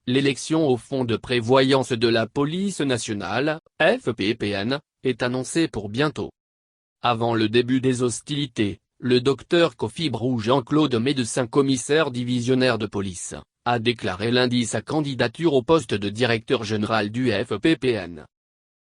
L'élection au Fonds de prévoyance de la police nationale, FPPN, est annoncée pour bientôt. Avant le début des hostilités, le docteur Kofi-Brou Jean-Claude, médecin commissaire divisionnaire de police, a déclaré lundi sa candidature au poste de directeur général du FPPN.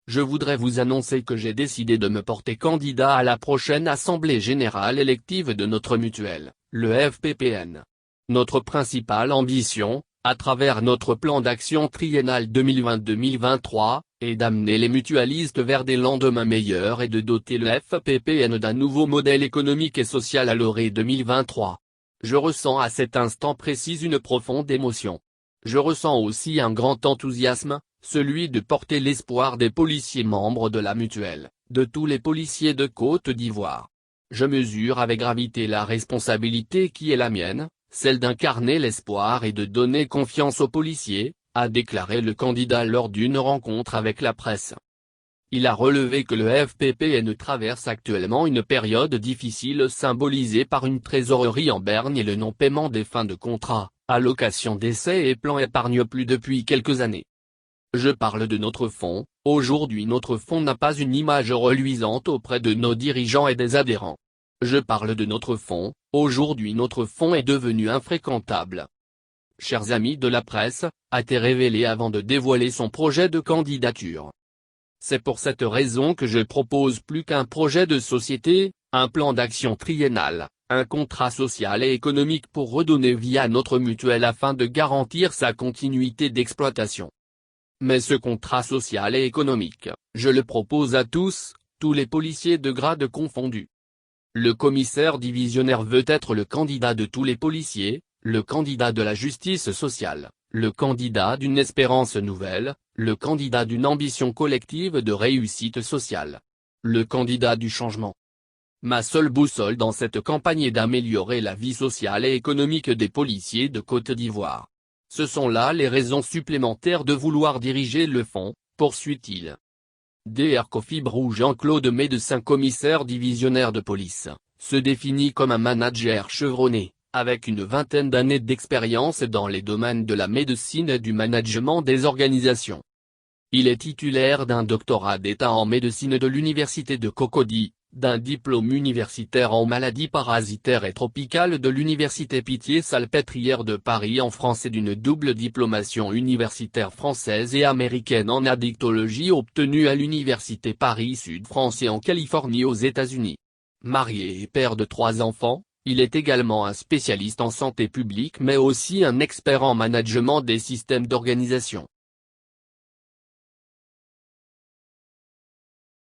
Je voudrais vous annoncer que j'ai décidé de me porter candidat à la prochaine assemblée générale élective de notre mutuelle, le FPPN. Notre principale ambition, à travers notre plan d'action triennal 2020-2023, est d'amener les mutualistes vers des lendemains meilleurs et de doter le FPPN d'un nouveau modèle économique et social à l'horizon 2023. Je ressens à cet instant précis une profonde émotion. Je ressens aussi un grand enthousiasme, celui de porter l'espoir des policiers membres de la mutuelle, de tous les policiers de Côte d'Ivoire. Je mesure avec gravité la responsabilité qui est la mienne, celle d'incarner l'espoir et de donner confiance aux policiers, a déclaré le candidat lors d'une rencontre avec la presse. Il a relevé que le FPPN traverse actuellement une période difficile symbolisée par une trésorerie en berne et le non-paiement des fins de contrat, allocations d'essai et plans épargne plus depuis quelques années. Je parle de notre fonds. Aujourd'hui notre fonds n'a pas une image reluisante auprès de nos dirigeants et des adhérents. Je parle de notre fonds. Aujourd'hui notre fonds est devenu infréquentable. Chers amis de la presse, a-t-il révélé avant de dévoiler son projet de candidature. C'est pour cette raison que je propose plus qu'un projet de société, un plan d'action triennal, un contrat social et économique pour redonner vie à notre mutuelle afin de garantir sa continuité d'exploitation. Mais ce contrat social et économique, je le propose à tous les policiers de grade confondus. Le commissaire divisionnaire veut être le candidat de tous les policiers, le candidat de la justice sociale, le candidat d'une espérance nouvelle, le candidat d'une ambition collective de réussite sociale. Le candidat du changement. Ma seule boussole dans cette campagne est d'améliorer la vie sociale et économique des policiers de Côte d'Ivoire. Ce sont là les raisons supplémentaires de vouloir diriger le fonds, poursuit-il. Dr Kofi-Brou Jean-Claude, médecin commissaire divisionnaire de police, se définit comme un manager chevronné, avec une vingtaine d'années d'expérience dans les domaines de la médecine et du management des organisations. Il est titulaire d'un doctorat d'État en médecine de l'université de Cocody, d'un diplôme universitaire en maladies parasitaires et tropicales de l'université Pitié-Salpêtrière de Paris en France et d'une double diplomation universitaire française et américaine en addictologie obtenue à l'université Paris-Sud France et en Californie aux États-Unis. Marié et père de 3 enfants, il est également un spécialiste en santé publique mais aussi un expert en management des systèmes d'organisation.